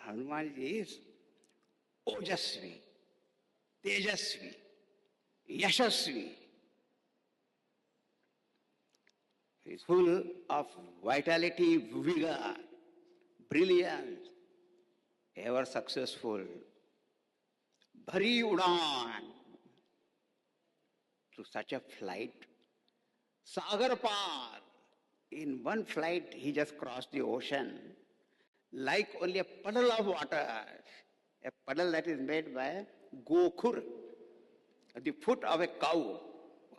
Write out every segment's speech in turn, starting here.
Hanuman is Ojasvi, Tejasvi, Yashasvi. He is full of vitality, vigor, brilliance, ever successful. Bhari Udan. To such a flight. Sagar Par. In one flight, he just crossed the ocean like only a puddle of water. A puddle that is made by Gokhur, at the foot of a cow.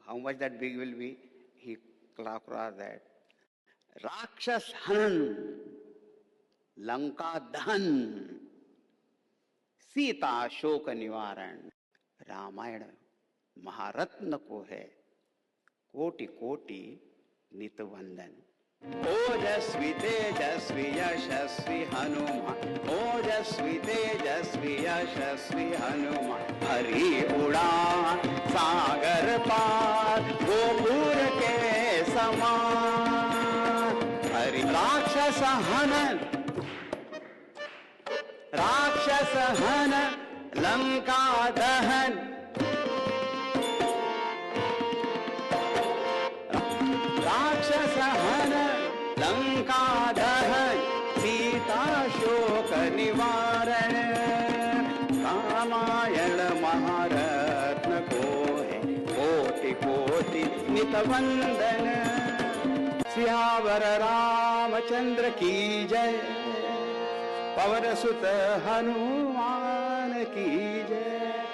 How much that big will be? He crossed that. Rakshas Hanan, Lanka Dahan, Sita Shoka Nivaran. Ramayan महारत्न को है, कोटि कोटि नित वंदन। ओजस्वी तेजस्वी यशस्वी हनुमान, ओजस्वी तेजस्वी यशस्वी हनुमान, हरि उड़ान सागर पार गोपुर के समान। हरि राक्षस हनन, राक्षस हनन, लंका दहन, राक्षस हनन, लंका दहन, सीता शोक निवारण। रामायण महारत्न को है, कोटि कोटि नित वंदन। सियावर रामचंद्र की जय, पवन सुत हनुमान की जय,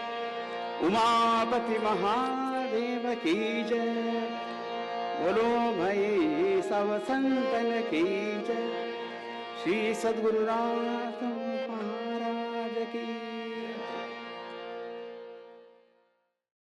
उमापति महादेव की जय। बोलो भाई सब संतन की जय। श्री सद्गुरुनाथ महाराज की